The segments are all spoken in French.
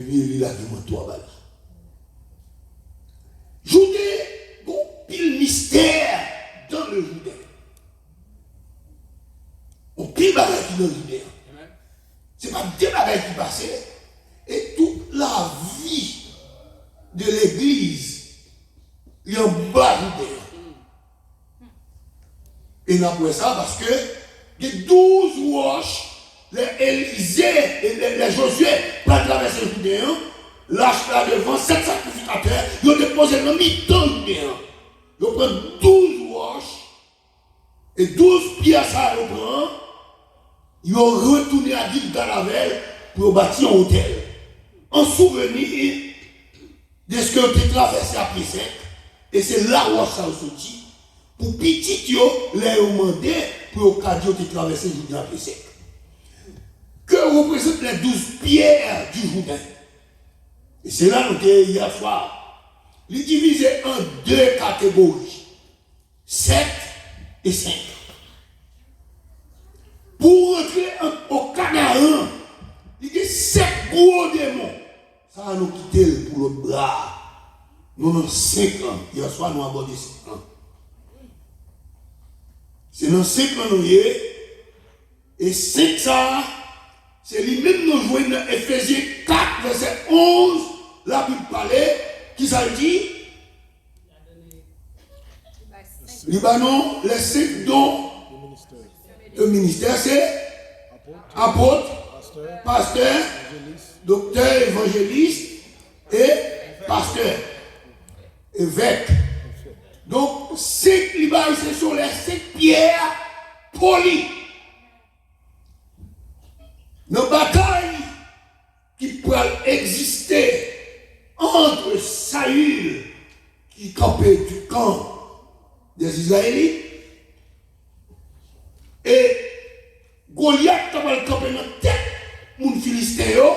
puis il a dit toi bali. Joudé, bon pile mystère dans le Jourdain. On pile bagaille dans le Jourdain. C'est pas des bagailles qui passaient. Et toute la vie de l'église, il y a un bas Jourdain. Et on a pris ça parce que les 12 roches, les Élisée et les Josué, pour traverser le Jourdain, lâche là devant 7 sacrificateurs, ils ont déposé le mi-temps Jourdain. Ils prennent 12 roches et 12 pierres ça ils prennent. Ils ont retourné à Gilgal pour bâtir un hôtel. En souvenir de ce que ont traversé à Pésec. Et c'est là où ça a sorti. Pour petit, les ont demandé pour Cadio de traverser le Jourdain à Pésec. Que représentent les 12 pierres du Jourdain? Et c'est là nous avons hier soir. Il est divisé en 2 catégories. 7 et 5. Pour rentrer au Canaan, il y a 7 gros démons. Ça va nous quitter pour l'autre bras. Nous avons 5 ans. Hier soir, nous avons abordé 5 ans. C'est dans 5 ans nous y est. Et 5 ça, c'est lui-même nous jouons dans Ephésiens 4, verset 11. La Bible parlait, qui ça dit? Libanon, les 5 dons. Le ministère, c'est apôtre, pasteur, docteur, évangéliste et pasteur, évêque. Donc, 5 Libanais, ce sont les 5 pierres polies. Nos batailles qui peuvent exister entre Saül, qui campait du camp des Israélites, et Goliath qui va camper dans la tête mon Philistéen,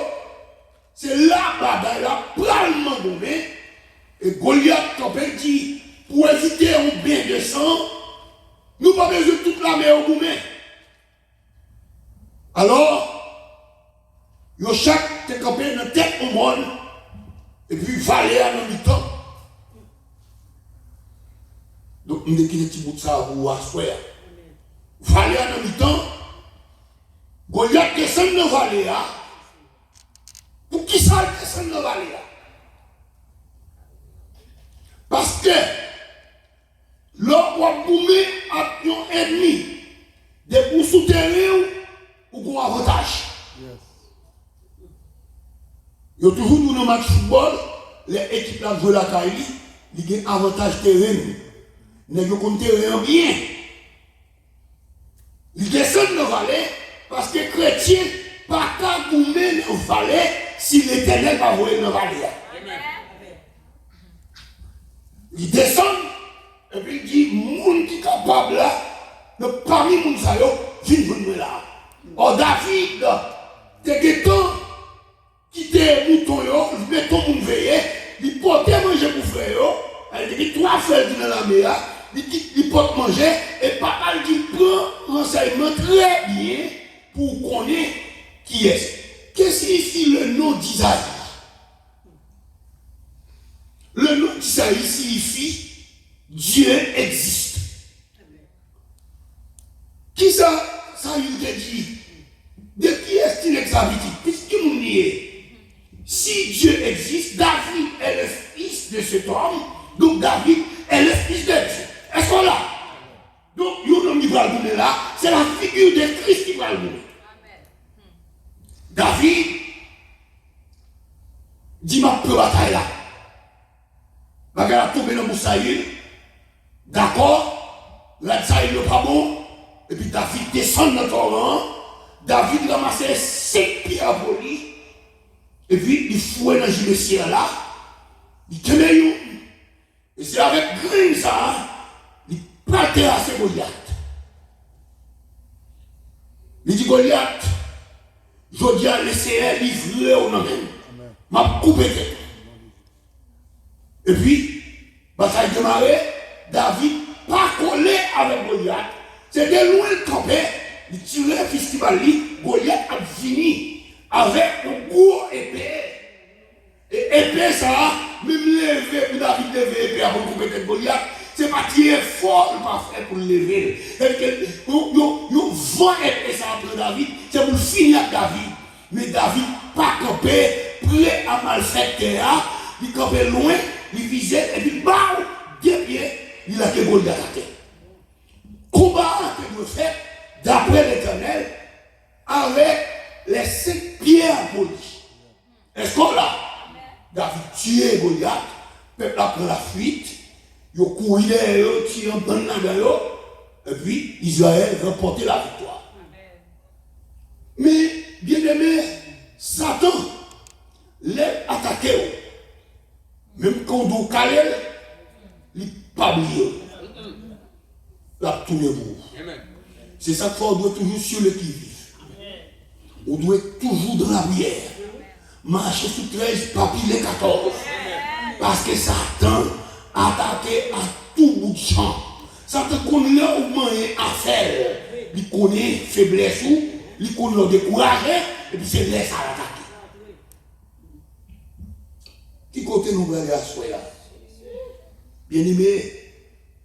c'est la bataille, la pralement donnée. Et Goliath qui dit, pour éviter un bain de sang, nous n'avons pas besoin de toute la mer au boumé. Alors, yo chaque te campé dans la tête au monde, et puis valer à nos mi-temps. Donc, nous avons quitté petit bout de ça pour asseoir. Valer à nos mi-temps, Goliath descend dans la vallée. Pour qui ça descend dans la vallée? Parce que l'homme va boumer à un ennemi de pour souterrain ou un avantage. Il y a toujours dans le match de football, les équipes qui jouent la Kaili, ils ont un avantage terrain. Ils ont un terrain bien. Ils descendent dans la vallée parce que les chrétiens ne peuvent pas goumer dans la vallée si l'Éternel va voir dans la vallée. Ils descendent et puis ils disent, moun qui est capable là, parmi les gens, viens venir là. Oh David, t'es temps, quitter les moutons, mettez ton moun veillé, il porte manger pour frère, il dit 3 frères dans la mer, il porte manger, et papa dit prend renseignement très bien pour connaître qui est. Qu'est-ce que signifie le nom d'Isaïe? Le nom d'Isaïe signifie Dieu existe. Qui ça il te dit? De qui est-il exhabité? Puisque nous nions. Si Dieu existe, David est le fils de cet homme, donc David est le fils de Dieu. Est-ce qu'on l'a? Donc, il va le là, c'est la figure de Christ qui va le donner. David dit ma peu bataille là. Bagarre a tombé dans Moussaïl. D'accord? Là, ça il n'est pas bon. Et puis David descend dans le torrent. David ramasse 5 pierres polies. Et puis il fouet dans le gibecier là. Il te met une. Et c'est avec grain ça. Il part terrasser Goliath. Il dit Goliath, je dis à l'essayer livrer au nom. M'a coupé tête. Et puis, bataille démarrée, David pas collé avec Goliath. C'est de loin le campé, il tirait le festival, Goliath a fini avec un gros épée. épée ça, même lever, pour David lever épée avant de couper tête Goliath, c'est pas tirer fort, il pas fait pour le lever. Vous vent épée ça après David, c'est pour finir avec David. Mais David pas campé, prêt à mal faire terre, il campait loin, il visait, et puis bam, deux pieds, il a que Goliath à terre. Combat que vous faites, d'après l'Éternel, avec les 5 pierres polies. Est-ce qu'on l'a? David tue Goliath, le peuple a pris la fuite, il a couru derrière, tiré un bon derrière, et puis Israël a remporté la victoire. Mais, bien aimé, Satan l'a attaqué. Même quand on calé, il n'a pas oublié. Il a tourné vous. C'est ça qu'il faut, on doit toujours sur le qui-vive. On doit être toujours dans la prière. Marcher sous 13, pas piler 14. Parce que Satan attaqué à tout bout de champ. Satan connaît où moyen à faire. Il connaît faiblesse ou, il connaît le décourager, et puis c'est laisse à l'attaquer. Qui côté nous voulons à soi là? Bien aimé,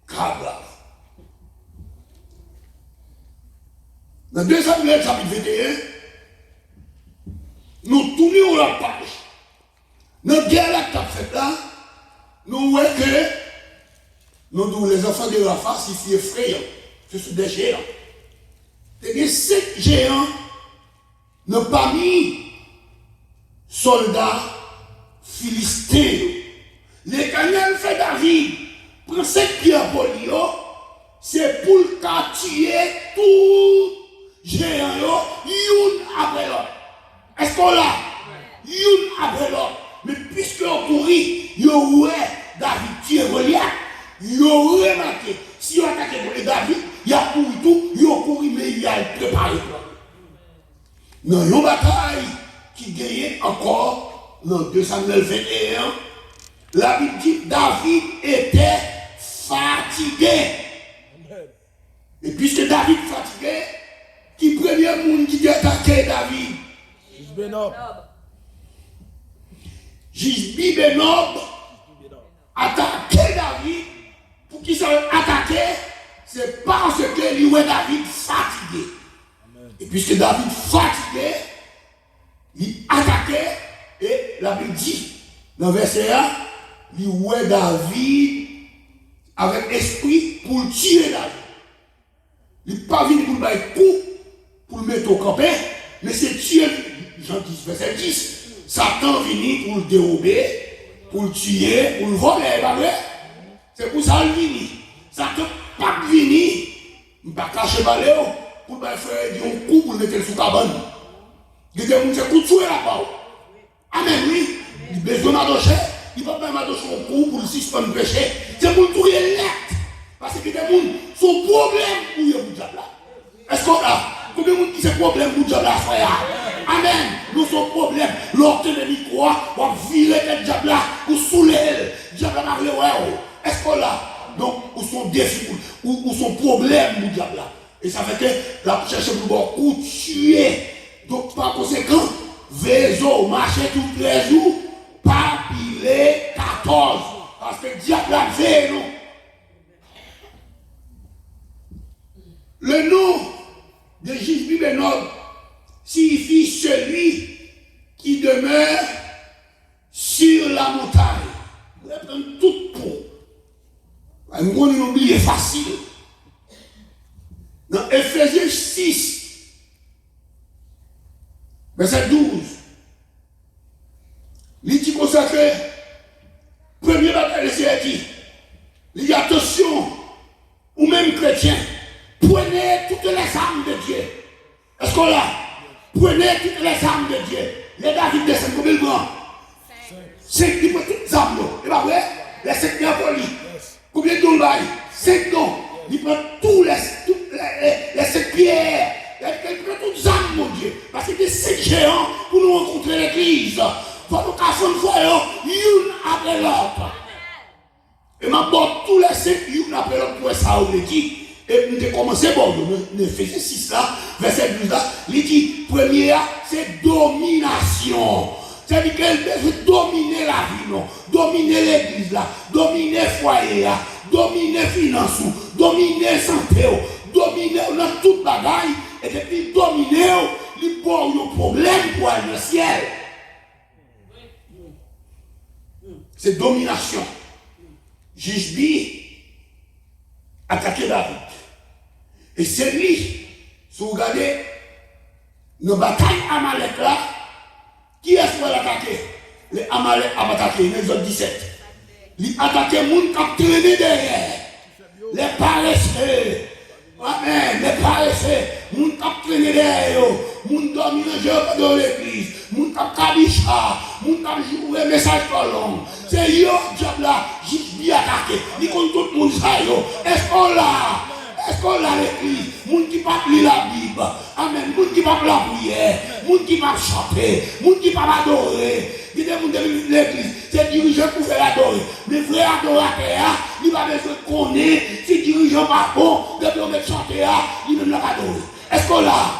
grave. Dans 2 Samuel chapitre 21, nous tournons la page. Dans la guerre là que tu as fait là, nous voyons que nous, les enfants de Rapha, c'est effrayant. Ce sont des géants. Et 5 géants n'ont pas mis soldats philistins. L'Éternel fait David, prend 5 pierres pour lui, c'est pour tuer tout géant, une après l'autre. Est-ce qu'on l'a? Une après l'autre. Mais puisque on courit, il y aurait David tué Goliath, il aurait remarqué. Si on attaque David, il a couru tout, il a couru, mais il a préparé. Dans une bataille qui gagnait encore dans 2 Samuel 21, la Bible dit David était fatigué. Et puisque David fatigué, qui premier monde qui a attaqué David? Jisbi Benob attaqué David. Pour qui ça attaqué? C'est parce que lui est David fatigué. Et puisque David fatigué, il attaquait, et la Bible dit, dans le verset 1, lui est David avec esprit pour tuer David. Il n'est pas venu pour le mettre coup, pour le mettre au campé, mais c'est tuer. Jean 10, verset 10. Satan venu pour le dérober, pour le tuer, pour le voler, pas vrai? C'est pour ça qu'il vient. Satan pas venu, il ne va pas cacher balé, pour faire un coup pour le mettre sous cabane. Il y a des gens qui ont tué là-bas. Amen, oui. Il a besoin d'adopter, il ne va pas m'adopter un coup pour le suspendre le péché. C'est pour le tuer net. Parce que des gens sont problème pour le diable. Est-ce qu'on a? Combien de gens qui ont problème pour le diable? Amen. Nous sommes problème. L'autre ennemi croit, on va virer le diable là, ou saouler le diable là, est-ce qu'on a? Donc, où sont défis, où sont problèmes pour le diable là. Et ça fait que la cherche pour beaucoup tuer. Donc, par conséquent, Vézo, marcher tous les jours, pas piler 14. Parce que le diable a fait, non? Le nom de Jisbi Benob signifie celui qui demeure sur la montagne. Vous allez prendre tout pour. Nous allons oublier facile. Dans Ephésiens 6, verset 12, il dit comme ça que, premier bataille de Seigneur dit, il dit attention, ou même chrétien, prenez toutes les armes de Dieu. Est-ce qu'on l'a? Prenez toutes les armes de Dieu. Les David descendent combien de grands? 5, il prend toutes les armes. Et pas vrai? Les 5 milliards pour lui. Combien de dons là? 5 dons. Il prend toutes les 5 pierres. Il prend toutes les armes, mon Dieu. Parce que c'est 5 géants pour nous rencontrer l'église. Il faut nous casser une fois, une après l'autre. Et maintenant, tous les 5, une après l'autre, pour ça, on le dit. Et nous avons commencé, bon, nous Ephésiens 6 là, verset 12 là, il dit, première, c'est domination. C'est-à-dire qu'elle veut dominer la non, dominer l'église là, dominer le foyer là, dominer les finances, dominer la santé, dominer dans toute bagaille, et depuis dominer, il y a un problème pour aller dans le ciel. C'est domination. Jishbi attaqué David. Et c'est lui, si vous regardez, nos batailles Amalek là, qui est-ce qu'il a attaqué? Les Amalek a attaqué, Exode 17. Il a attaqué les gens qui ont traîné derrière. Les paresseux. Amen. Les paresseux. Les gens qui ont traîné derrière. Les gens qui dominent dans l'église. Les gens qui ont kabicha. Les gens qui ont joué message colon. C'est yo, job là, juste bien attaqué. Ils comptent tout le monde ça yo. Est-ce qu'on l'a? Est-ce qu'on l'a l'église? Les gens qui ne lire la Bible. Amen. Les gens qui ne la prière. Les gens qui ne chanter. Les gens qui ne adorer. Il y a des gens de l'église, c'est dirigeant pour faire adorer. Mais vrai adorateur, il va besoin de connaître si dirigeant pas bon, depuis on met chanter, il ne l'a pas adoré. Est-ce qu'on l'a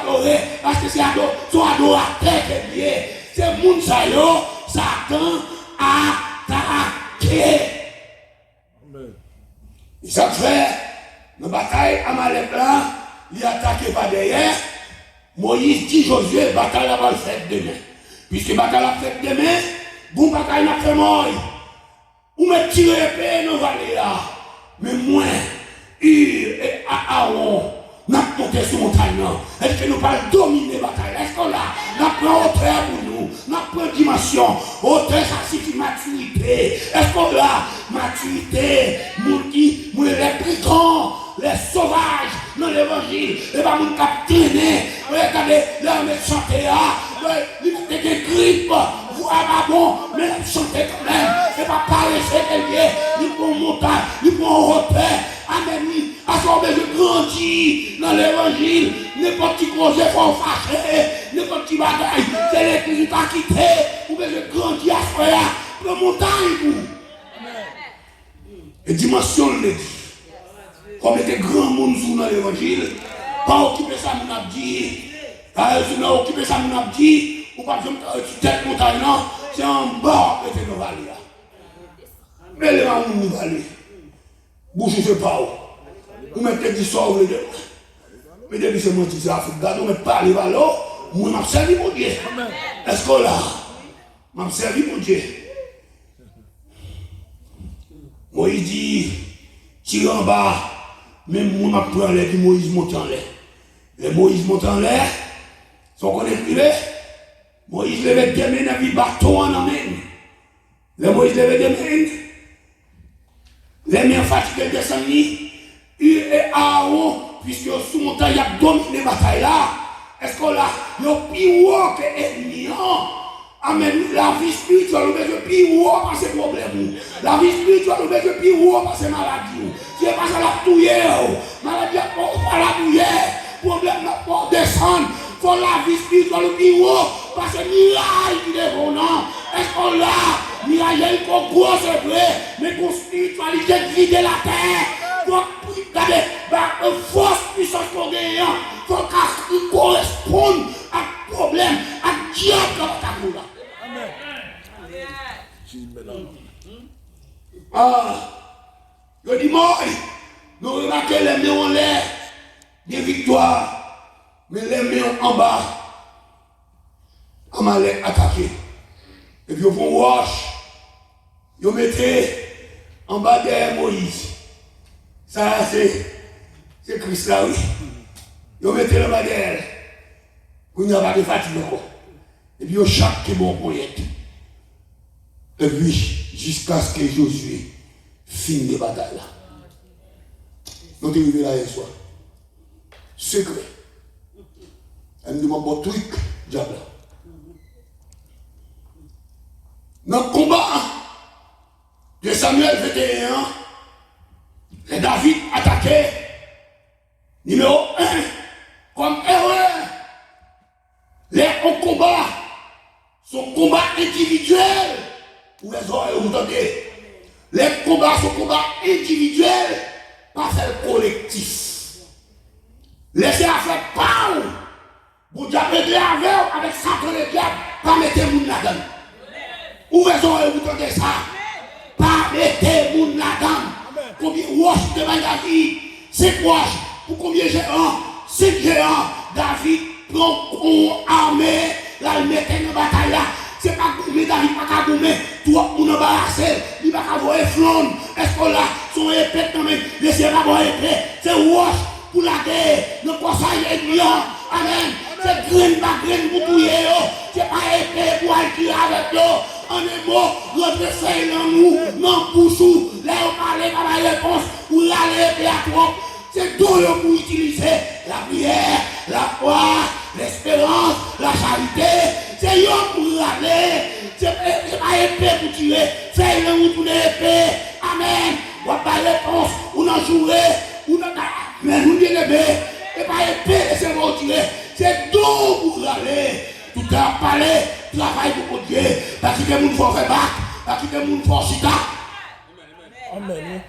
adoré? Parce que c'est son adorateur qui est bien. C'est moun sa yo, Satan attaqué. Il s'est fait, dans la bataille Amalek là, il a attaqué par derrière. Moïse dit Josué, la bataille va le faire demain. Puisque la bataille a fait demain, bon bataille a fait mort. Ou me tirer épée dans la vallée là. Mais moi, et Aaron, nous avons monté sur la montagne. Est-ce que nous allons dominer la bataille? Est-ce qu'on a? Nous prenons hauteur pour nous. Nous prenons dimension. Hauteur, ça signifie maturité. Est-ce qu'on a? Maturité. Nous qui, nous les brigands, les sauvages dans l'évangile. Et pas nous capter. Regardez, là, on est chanté là. Il faut que des grippes, voix pas bon, mais chanter quand même. Et pas parler, c'est quelqu'un. Il faut monter, il faut hauteur. Amen. À ce moment je grandis dans l'évangile. N'importe qui projet faut fâcher. N'importe qui bagaille. C'est l'église qui t'a quitté. Ou bien je grandis à ce moment-là. Pour montagne pour. Et dimension de l'église. Comme était grand monde dans l'évangile. Pas occuper ça, mon a dit. Si on a occupé ça, on a dit, ou pas besoin de tête montagne, non, c'est en bas que c'est nos vallées. Mais les gens nous vallées. Bouche, je ne sais pas où. Vous mettez du sort, vous deux. Mais depuis que c'est mon petit Afrique, vous mettez pas les vallées, moi, je m'en servi pour Dieu. Est-ce que là, je m'en servi pour Dieu? Moïse dit, tire en bas, même moi, je prends l'air, puis Moïse monte en l'air. Et Moïse monte en l'air. Son qu'on est privé, Moïse levait des mains avec bâton en main. Le Moïse levait des mains, les mains fatiguées descendent, et Aaron, puisque sous montagne, il y a dominé la bataille là. Est-ce qu'on a le plus haut que l'ennemi? Amen. La vie spirituelle, nous besoin plus haut par ces problèmes. La vie spirituelle, nous besoin plus haut par ces maladies. C'est pas ça la touillère. Maladie pas la touillère. Problème n'a pas descendre. Faut la vie spirituelle plus haut. Parce que miracle qui est bon, non. Est-ce qu'on l'a? Miracle est gros, c'est vrai. Mais pour spiritualité, vider la terre. Faut regarder, une force puissance qu'on gagne. Faut qu'elle corresponde à problème, à diable dans ta boule. Je dis, moi, nous remarquons les mains en l'air, des victoires, mais les mains en bas, Amalek attaqué. Et puis, au fond, wash, ils mettaient en bas derrière Moïse. Ça, c'est Christ là, oui. Ils mettaient le bas derrière. Il n'y a pas de fatigue encore. Et puis, chaque qui est bon pour y être. Et puis, jusqu'à ce que Josué finisse la bataille là. Nous sommes arrivés là hier soir. Secret. Elle me demande bon truc, diable. Dans le combat de Samuel 21, les David attaqué, numéro 1, comme erreur. Les au combat, son combat individuel, ou les oreilles, vous entendez? Les combats sont combats individuels, pas celle collectif. Laissez à faire pas. Vous avez réglé avec Satan le diable, pas mettre moun là-dedans. Ouvrez oreilles, vous entendez ça. Pas mettez moun là-dedans. Combien roches de David? 5 roches. Pour combien géants? 5 géants. David prend une armée, là, il met dans la bataille là. C'est pas gourmet, David pas gourmet. Toi, on embarrassé, il va avoir un flanc. Est-ce que là, son épée, non mais, laissez pas avoir épée. C'est roche pour la guerre. Le conseil est blanc. Amen. C'est graine par graine pour touiller. C'est pas épée pour aller tirer avec l'eau. En un mot, notre feuille dans nous, non pour sous. Là, on parle par la réponse, ou là, l'épée à trop. C'est tout pour utiliser la prière, la foi, l'espérance, la charité. C'est yo pour aller. C'est pas épée pour tirer. Fais le ou tourner épée. Amen. On va pas réponse. On a joué. On a. Mais nous bien aimé. Et pas épée, c'est pour tirer. C'est tout pour aller. Tout à parler. Travail pour Dieu. Parce que les gens font faire battre. Parce que les gens font chita. Amen.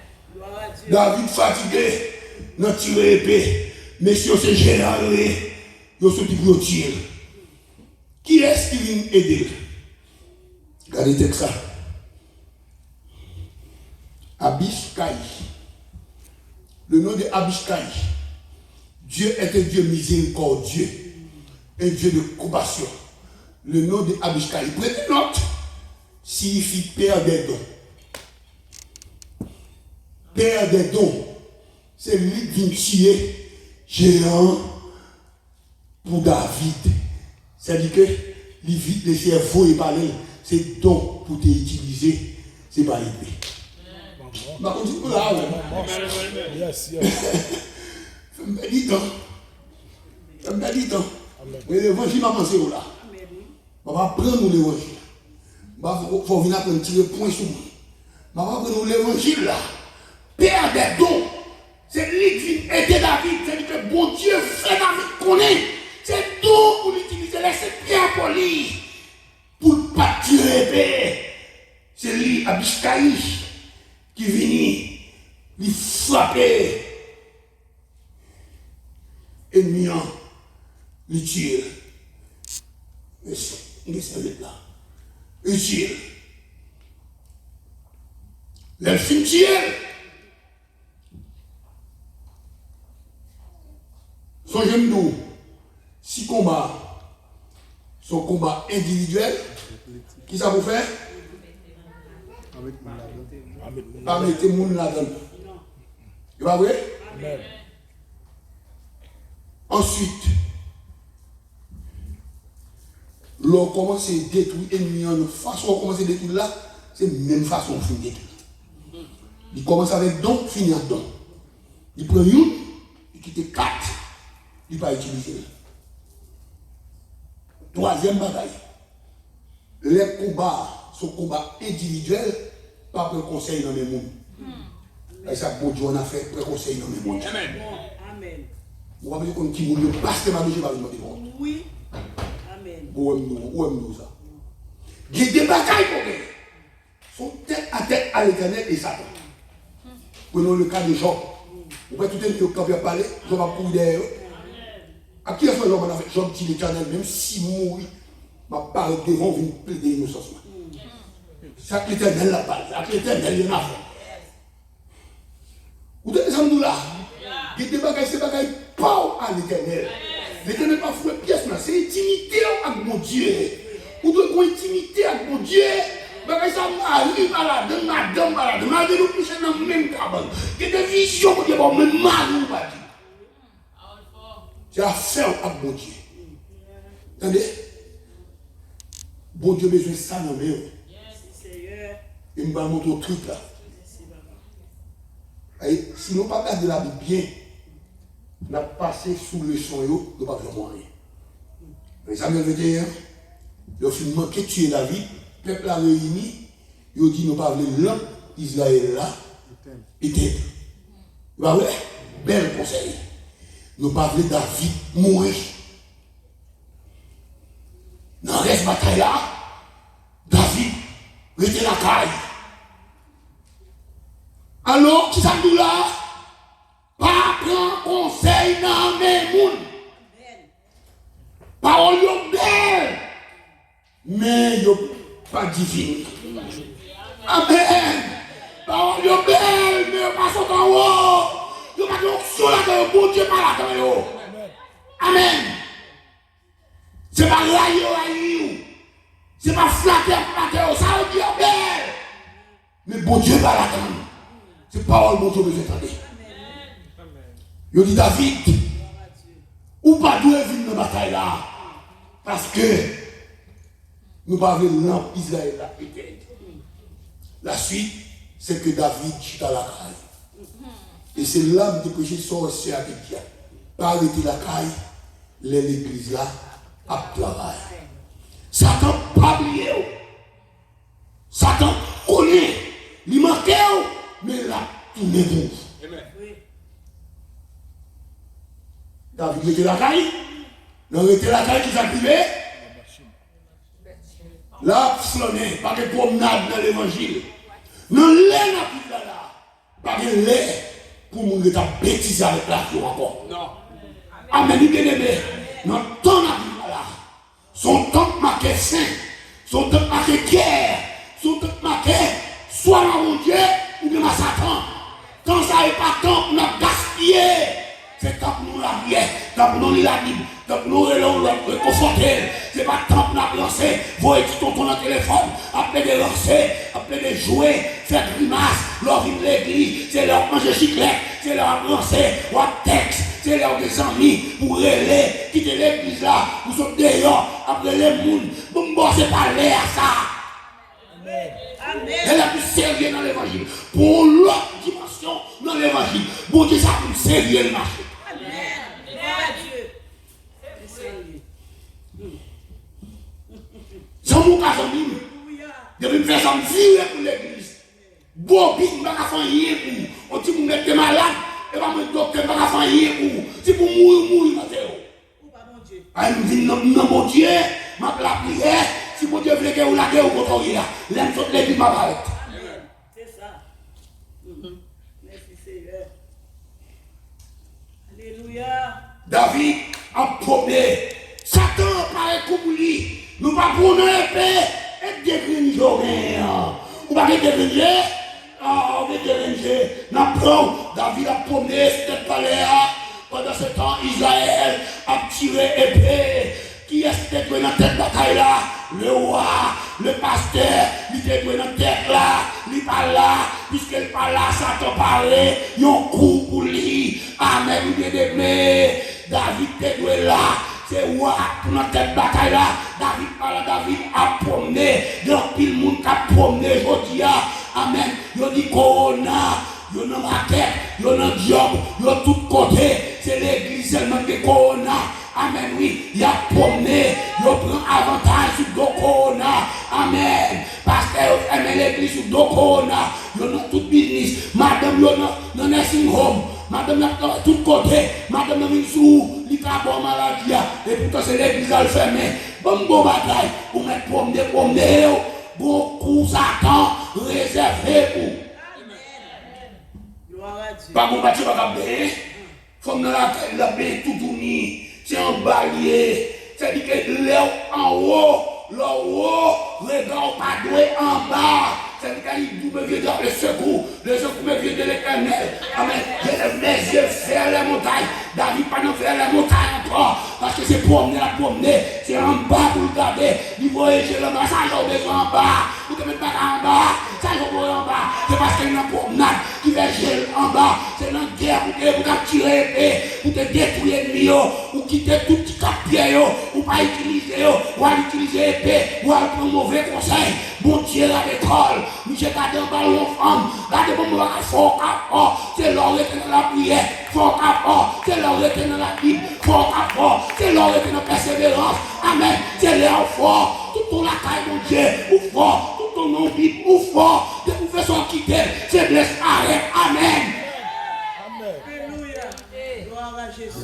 David fatigué. N'a tiré épée. Messieurs, c'est général. Ils sont dit pour tirer. Qui est-ce qui vient aider? Regardez ça. Abishai. Le nom de Abishai. Dieu est un Dieu miséricordieux. Un Dieu de compassion. Le nom de Abishai. Prenez note. Signifie père des dons. Père des dons. C'est lui qui vient tuer géant pour David. C'est-à-dire que les cerveaux et parler, c'est don pour t'utiliser, c'est pas épée. Je vais continuer là. Je me dis tant. Je me dis tant. Mais l'évangile m'a pensé là. On va prendre l'évangile. Il faut venir prendre tirer point sur moi. On va prendre l'évangile là. Père des dons. C'est lui qui vient aider David. C'est-à-dire que bon Dieu fait David connaître. C'est tout pour l'utiliser. Laissez bien pour lui. Pour ne pas tirer. C'est lui, Abishai, qui vient lui frapper. Ennemi, lui tire. Mais il est là. Il tire. Le film tire. Son jeune nous. Si combat, son combat individuel, qui ça vous fait? Pas mettre le monde là-dedans. C'est pas vrai? Ensuite, l'on commence à détruire l'ennemi en façon, on commence à détruire là, c'est la même façon qu'on détruire. Il commence avec don, finit avec don. Il prend une, il quitte 4, il ne va pas utiliser. Troisième bataille. Les combats sont combats individuels, pas pour conseil dans les mondes. Et ça, bon Dieu, on a fait pour conseil dans les mondes. Amen. Vous avez dit qu'on dit que parce que ma vie, je vais vous demander compte. Oui. Amen. Où aime-nous ça? Il y a des batailles pour eux. Sont tête à tête à l'éternel et Satan. Prenons le cas de Job. Vous pouvez tout le temps quand vous parlez, Job va courir derrière. À qui est-ce que Job a fait? Job dit l'éternel, même si mourir, ma parole devant venir plaider innocence. C'est à l'éternel la parole. C'est à l'éternel il y en a fait. Vous êtes ensemble là? Il y a des bagailles, ces bagailles, pas à l'éternel. L'éternel n'a pas fait pièce, c'est intimité avec mon Dieu. Vous devez avoir intimité avec mon Dieu. Bagaille ça m'arrive malade, madame malade, malade nous coucher dans le même cabane. Il y a des visions pour dire, bon, mais mal nous pas dit. C'est affaire avec mon Dieu. Attendez? Bon Dieu besoin de ça dans le même. Il me va montrer au truc là. Si nous ne pas de la Bible bien, nous avons passé sous le son, nous ne pas vraiment rien. Mais Samuel 21, le film manqué de tuer David, le peuple a réuni, il a dit nous ne pas l'homme Israël là, était. Vous voyez, bel conseil. Nous ne pas David mourir. Dans la bataille là, David était la caille. Alors, qui ça nous là? Pas prendre conseil dans mes mouns. Parole yo belle. Mais yo pas divine. Amen. Parole yo belle, mais pas son en haut. Yo pas d'onction là-dedans, bon Dieu pas là-dedans. Amen. C'est pas railler, c'est pas flatter, ça veut dire belle. Mais bon Dieu pas là-dedans. C'est parole bon Dieu vous entendez. Yo dit David, ou pas doit venir dans la bataille là. Parce que nous n'avons pas l'âme Israël là peut-être. La suite, c'est que David chita la caille. Et c'est l'âme de péché sorcier avec Dieu. Pas arrêter la caille, l'église là, à travail. Satan pas oublié. Satan connaît. Il manquait, mais là, tout n'est bon. David était la caille. Non, était la caille qui s'activait. Là, flâner, pas de promenade dans l'évangile. Non, l'air n'a plus là. Pas de l'air pour nous mettre bêtise avec la vie encore. Non. Amen, bien aimé. Non, ton n'a plus là. Son temps marqué saint. Son temps marqué guerre. Son temps marqué soit à mon Dieu ou bien à Satan. Quand ça n'est pas temps, on a gaspillé. C'est temps pour nous la prière, temps pour nous lire la Bible, temps pour nous réconforter. C'est pas temps pour nous lancer, vous étiez ton dans le téléphone, appeler des lancers, appeler des jouets, faire grimace, leur vivre l'église, c'est leur manger chiclette, c'est leur lancer, ou texte, c'est leur des amis, pour relayer, quitter l'église là, vous êtes dehors, après les mounes, bon, c'est pas l'air ça. Amen. Elle est plus sérieuse dans l'évangile. Pour l'autre dimension dans l'évangile, bon Dieu, ça plus sérieux le marché. C'est mon cas, je vais me faire ça virer pour l'église. Bon, je ne vais pas faire rien pour vous. Si vous êtes malade, je vais me docteur, je ne vais pas faire rien pour vous. Si vous mourrez, je me dis, non, mon Dieu, ma prière, si mon Dieu veut que vous la guerre, vous contrôlez là. L'aime toute l'église, ma parole. C'est ça. Merci Seigneur. Alléluia. David a promené. Satan paraît comme lui. Nous pas pour nous épée et dégringer. Ou pas dégringer. On va dégringer. David a promené cette palais. Pendant ce temps, Israël a tiré épée. Qui est-ce qui est dans la tête de bataille là? Le roi, le pasteur, il était dans la tête là, il n'est pas là, puisqu'il n'est pas là, Satan parlait, il y a un coup pour lui. Amen, il est aimé. David était là, c'est roi pour la tête de bataille là. David parle, David a promené, donc tout le monde a promené aujourd'hui. Amen, il dit Corona. Il y a une raquette, il y a un job, il y a tout côté. C'est l'église seulement de Corona. Amen, oui. Il y a promené, il y a pris avantage sur le Corona. Amen. Parce que aime l'église sur le Corona. Il y a tout business. Madame, il y a un nursing home. Madame, il y a tout côté. Madame, il y a sous, il y a une maladie. Et pourtant, c'est l'église à le fermer. Bon bataille, pour mettre promener. Beaucoup Satan réservé pour. Pas bon bâti pas capé. Faut dans la baie tout tourner. C'est un balier. C'est-à-dire que l'air en haut, regard pas doué en bas. C'est-à-dire qu'il me vient dans le secours me vient de l'éternel. Amen. Je lève mes yeux vers les montagnes. David pas non faire les montagnes encore. Parce que c'est promener. C'est en bas pour le garder. Il voyage le bas, ça j'ai besoin en bas. Vous ne mettez pas en bas. Ça j'ai besoin en bas. C'est parce qu'il y a une promenade qui va gérer en bas. C'est une guerre pour tirer épée, pour te détruire l'ennemi, ou quitter tout petit cap-pied, ou pas utiliser, ou aller utiliser épée, ou aller prendre mauvais conseil. Bon Dieu à l'école. Nous j'ai gardé un ballon femme. Gardez mon bras fort cap. C'est l'or était dans la prière. Fort cap. C'est l'or était dans la Bible. Fort cap. C'est l'or était dans la persévérance. Amen. C'est l'or fort. Tout ton la caille mon Dieu. Ou fort. Tout ton nom Bible. Ou fort. Des professeurs qui t'aiment. C'est blessé. Arrête. Amen.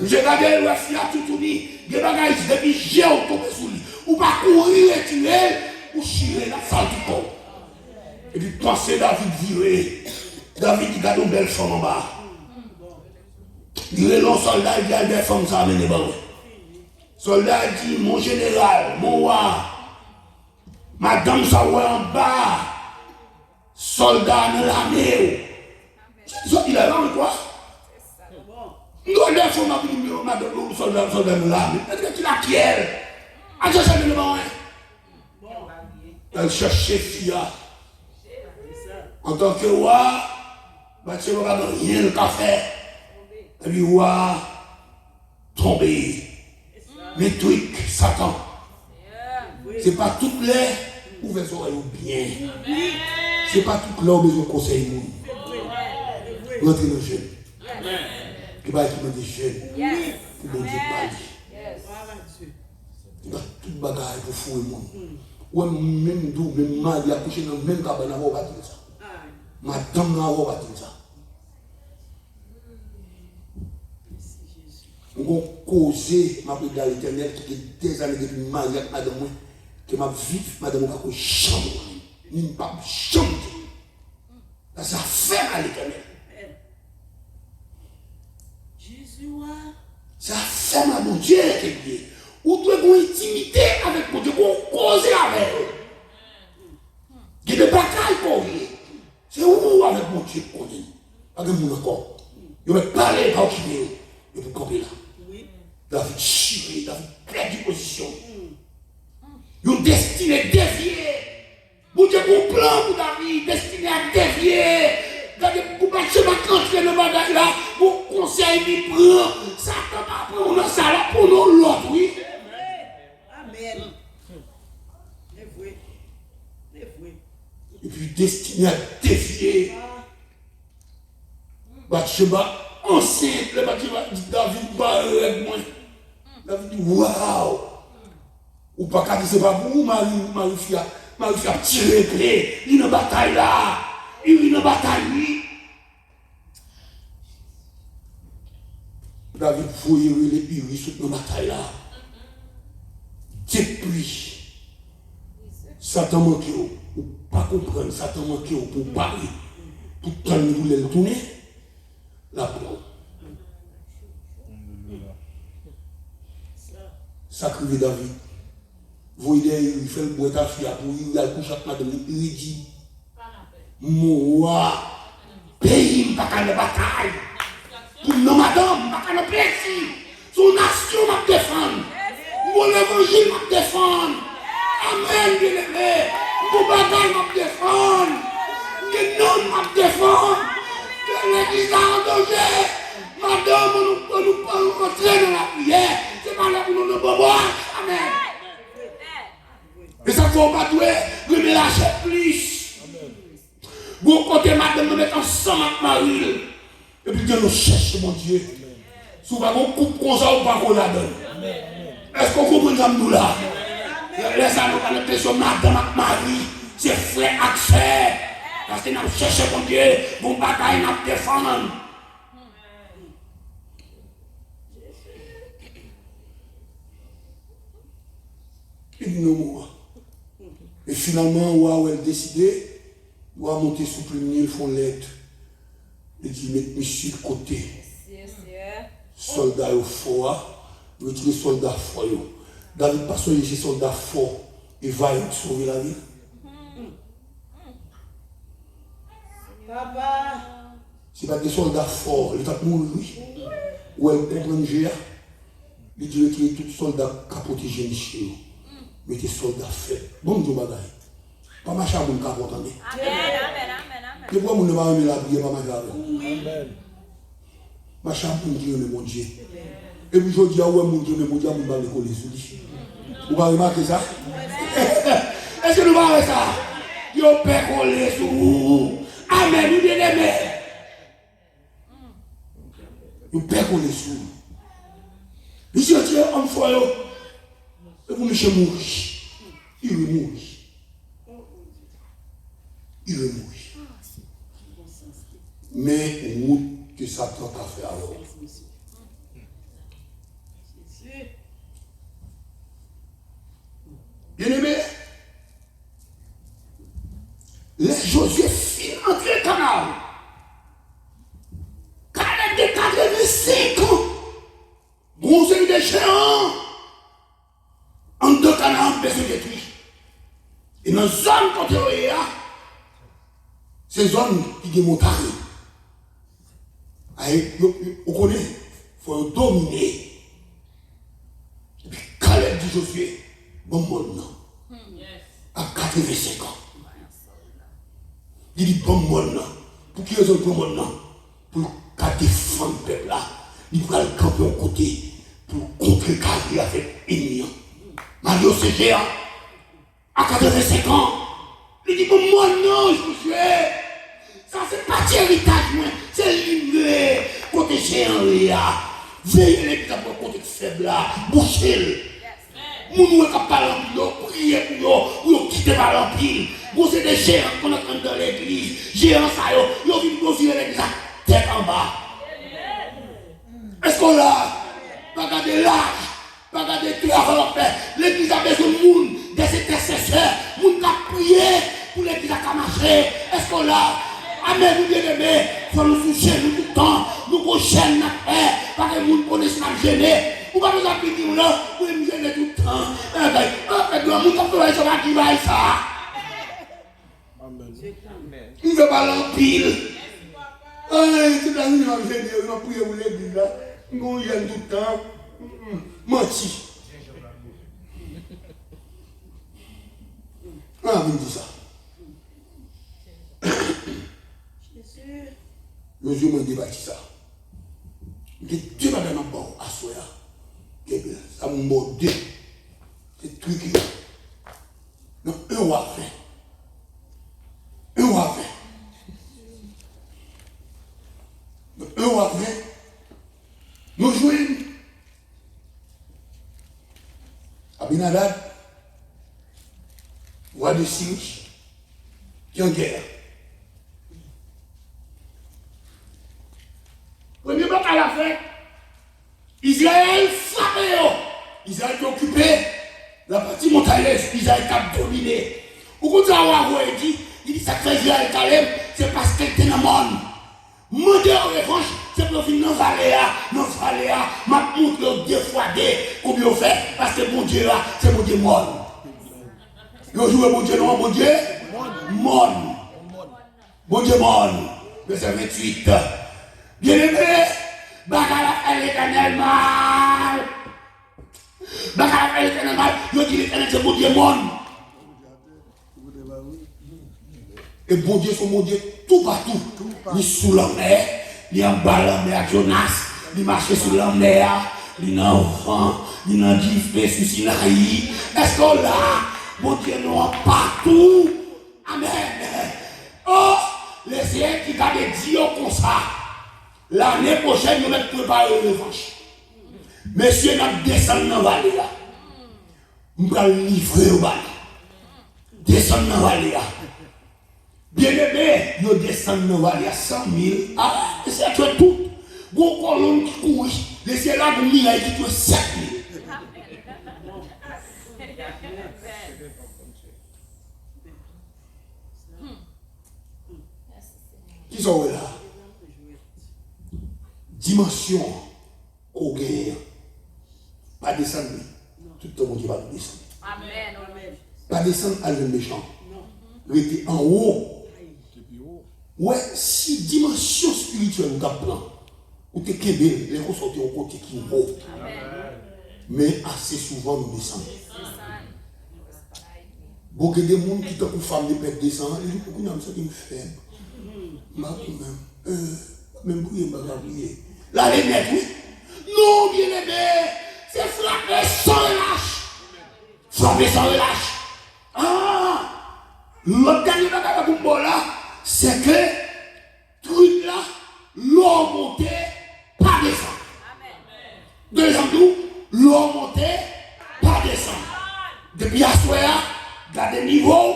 J'ai gardé le reste là tout dit. Des bagages depuis j'ai tombé sous lui. Ou pas courir et tuer. Ou chirer la salle du corps. Et puis pensez David viré. David il garde une belle femme en bas. Il est long soldat, il a des femmes ça amène les barreaux. Soldat dit, mon général, mon roi, Madame ça ouais en bas. Soldat dans l'armée. Il a là quoi? Nous allons madame soldat dans l'armée. Est-ce que tu l'as qui elle? Ah, je sais le moment. Elle cherche Fia. En tant que roi, tu ne vas pas rien le café. Et puis roi, tomber. Mais truc, Satan. Ce n'est pas toutes les ouvertes oreilles bien. Ce n'est pas toutes les besoin de conseil. Rentrez dans le jeune. Qui va être des jeunes. Pour bon Dieu parler. Il y a toute bagaille pour fouiller le monde. Ou même d'où, même mal, il a couché dans le même cabane, on va dire ça. Madame, on va dire ça. On va causer ma prière à l'éternel qui est des années depuis marié avec madame, que ma vie, madame, on va que chambre, ni pas chambre. Ça fait à l'éternel. Jésus, ça fait ma bon Dieu, ou tu as une intimité avec mon Dieu, pour causer avec eux. Il y a des batailles pour lui. C'est où avec mon Dieu qu'on est? Avec mon encore. Il va parler par qui et pour camper là. David chiré, David perdu position. Il a destiné dévier. Mon Dieu, mon plan pour David, destiné à dévier. Pour battre ma tranquille dans le bagage là, pour conseil lui prend. Ça va prendre dans ça là pour nous l'autre, oui. Amen. Et puis destiné à défier. Bathsheba, enceinte, le Bathsheba dit David, avec moi. David dit waouh. Ou pas qu'à dire c'est pas pour vous, Marie-Fille a tiré clé. Il y a une bataille là. Il y a une bataille, oui. David fouille les pires sur une bataille là. Depuis, Satan manque ou pas comprendre, Satan manque pour parler, pour tant de vouloir le tourner, la prend. Sacrifié David. Vous voyez, il fait le bois à fille pour il a couché avec madame, il dit moi, pays, pas qu'à la bataille. Pour nos madame, pas qu'à la plaisir. Son nation m'a défendre. Mon évangile m'a défendre. Amen, bien-aimé. Mon bagaille m'a défendre. Que non m'a défendre. Que l'église a en danger. Madame, nous pouvons rentrer dans la prière. C'est pas là pour nous ne boire. Amen. Et ça ne faut pas douer. Je me lâche plus. Vous côté madame, nous mettons ensemble avec Marie. Et puis Dieu nous cherche, mon Dieu. Souvent, on coupe comme ça ou pas qu'on la donne. Est-ce qu'on comprend ça nous là? Laissez nous pas l'impression madame avec Marie. C'est frère avec frère. Parce que nous cherchons, mon Dieu, mon bataille nous défendre. Et finalement, on a décidé, on a monté sous le nid, ils font lettre. Il dit, mettez-moi sur le côté. Soldats au fort, retirez soldats forts. David pas soigné ces soldats forts, il va sauver la vie. Papa. C'est pas des soldats forts, il va mourir lui. Ou elle comprend le géant. Il dit, retirez tous les soldats qui ont protégé les chiens. Mettez soldats faits. Bon Dieu, bagaille. Pas marcher à mon capote. Amen, amen, amen. Et pourquoi vous ne pas aimer la prière, pas marcher avec? Amen. Marcher à mon Dieu, mon Dieu. Et puis je dis, ah ouais, mon Dieu, mon Dieu, mon Dieu, coller sur lui. Vous avez remarqué ça? Est-ce que nous allons faire ça? Dieu peut coller sur vous. Amen, nous bien aimé. Dieu peut coller sur vous. Et si tu es un foyer, et vous me mourir, il va mourir. Il va mourir. Mais route que Satan a fait alors. Bien-aimé, les Josué fin entrer le canal. Caleb de 85 ans. Bronzé de géant. En deux canaux, besoin de détruire. Et dans la zone côté c'est zone qui est montagne. Vous connaissez, il faut dominer. Et puis Caleb dit Josué, bon monde à 85 ans. Il dit bon monde pour qui raison bon monde pour défendre le peuple là. Il va le camper au côté pour contrecarrer avec l'ennemi. Mario CGA à 85 ans. Il dit bon monde non, Josué. Ça c'est pas héritage moi, c'est l'immué côté géant là. Veillez les gens pour côté faible là, bouchez-le. Moun qui parle en pile, priez pour eux quitter par l'empile. Vous c'est des géants qu'on entend dans l'église. Géants ça yo viennent grossir l'église tête en bas. Est-ce qu'on l'a? Pas garder l'âge, pas garder tout à fait. L'église a besoin de monde, des intercesseurs, monde qui a prié pour l'église à marcher. Est-ce qu'on l'a? Amen, nous bien aimés, il faut nous soucier tout le temps, nous prochaines parce que nous connaissons la gêner. Vous ne pouvez pas nous dire là, vous nous gêner tout le temps. En fait, nous ne pouvons pas dire ça. Il ne veut pas l'empile. C'est la nuit en gêner, on a prié pour l'église là, nous gênons tout le temps. Menti. Ah, vous me dites ça. Josué m'a débattu ça. Dieu m'a donné un bon à soi. Ça m'a mordé. C'est truqué. Donc, un roi fait. Un roi fait. Donc, un roi fait. Nous jouons. Abinadab, roi de Syrie, qui est en guerre. Premier bataille à faire, Israël frappé. Israël est occupé la partie montagneuse. Israël a dominé. Pourquoi tu as dit, il dit ça fait Israël Caleb, c'est parce qu'elle était dans le monde. Monter en revanche, c'est pour venir dans la vallée, m'a montré deux fois combien on fait, parce que mon Dieu là, c'est mon Dieu monde. Vous jouez mon Dieu non, mon Dieu monde. Mon Dieu monde. Verset 28. Bien aimé, Bakala fait l'éternel mal. Bakala fait l'éternel mal. Je dis l'éternel, c'est mon Dieu monde. Et bon Dieu, c'est mon Dieu tout partout. Il est sous la mer, il est en bas la mer à Jonas, il marche sous la mer, il est en vent, il est en Jifé, sous Sinaï. Est-ce que là, mon Dieu, nous sommes partout? Amen. Oh, les Seigneurs qui gardent Dieu comme ça. L'année prochaine, nous allons préparer une revanche. Messieurs, nous descendons dans la vallée là. Nous allons livrer au vallée. Descendre dans la vallée là. Bien aimé, nous descendons dans la vallée à 100 000. Ah, c'est tout. Gros colonne qui court. Les cieux là, vous mirez qui tuent 7 000. Qui sont là? Dimension qu'on gagne, pas descendre, tout le monde va descendre. Amen. Pas descendre à le méchant. Rester en haut. Ouais, si dimension spirituelle nous apprend, ou te kébé, les ressortir au côté qui est haut. Mais assez souvent nous descendons. Beaucoup de gens qui sont pour femmes de pète descendent, ils disent pourquoi nous sommes faibles. Même pour eux, la lumière, oui. Non, bien aimé, c'est frapper sans relâche. Frapper sans relâche. Ah, l'autre dernier bagage pour moi là, c'est que, truc là, l'eau montée, pas descend. Deuxième tour, l'eau montée, pas descend. Depuis à soir, gardez niveau,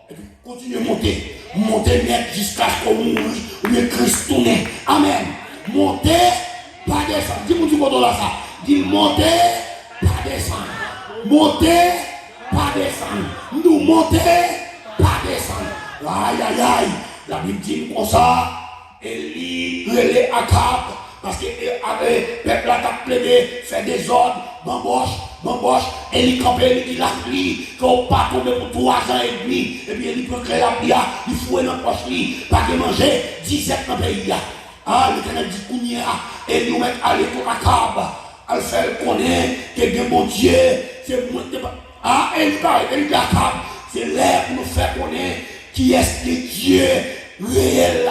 et puis continuez à monter. Monter net jusqu'à ce qu'on mourra, ou bien Christ tourne. Amen. Monter, pas descendre. Dis-moi du côté là ça. Dis monter, pas descendre. Monter, pas descendre. Nous monter, pas descendre. Aïe aïe aïe. La Bible dit comme ça. Élie, relais à cap. Parce que le peuple a plaidé, fait des ordres, bamboche. Bamboche, et il campe, il dit la pluie, qu'on pas tomber pour 3 ans et demi, et puis il peut créer la pluie, il fouet dans la poche, pas de manger, 17 dans le pays. Ah, l'Éternel dit Kounia, et nous mettre aller pour la cave, à faire connaître que bien mon Dieu, c'est moi. Ah, et il dit la cave, c'est l'air pour nous faire connaître qui est le Dieu réel.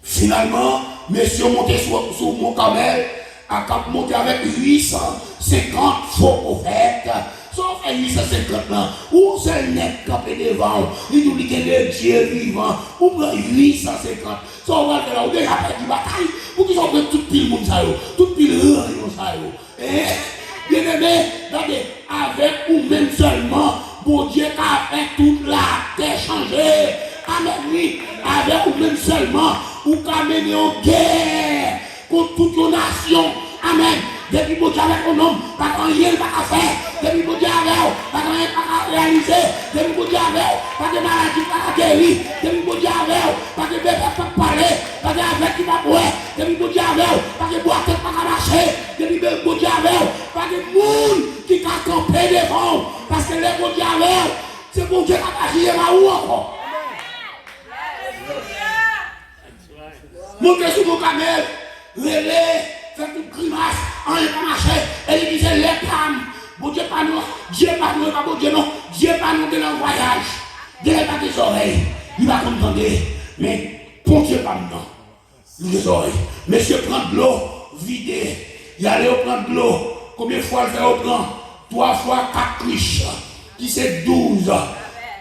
Finalement, monsieur monté sur mon camel, a monté avec 850 faux prophètes. Sauf à 850 là, où c'est le net campé devant, il nous dit que le Dieu vivant, ou prend 850. Sauf à là, on a déjà perdu la bataille, pour qu'ils ont pris tout pile monde ça, tout pile rien ça. Et bien aimé, regardez, avec ou même seulement, bon Dieu a fait toute la terre changer. Amen, oui, avec ou même seulement, ou qu'a mené en guerre contre toute une nation. Amen. Depuis que Dieu avec un homme, pas rien à faire. Depuis que Dieu avec pas rien à réaliser. Depuis que Dieu avec pas de maladie à guérir. Depuis que Dieu avec pas de bébé à parler. Pas de avec qui va boire. Depuis que Dieu avec pas de boire tête à marcher. Depuis que Dieu avec pas de monde qui a campé devant. Parce que les Dieu avec, c'est pour Dieu qui a agi à où encore. Montez sur mon camel, relais, faites une grimace, en pas marché, et il disait les femmes, bon Dieu pas nous, Dieu pas nous, pas bon Dieu non, Dieu pas nous de leur voyage, Dieu pas des oreilles, il va comprendre, mais bon Dieu pas nous, des oreilles. Monsieur prend de l'eau, vidé, il allait prendre de l'eau, combien de fois il fait au prend 3 fois 4 riches, qui c'est 12.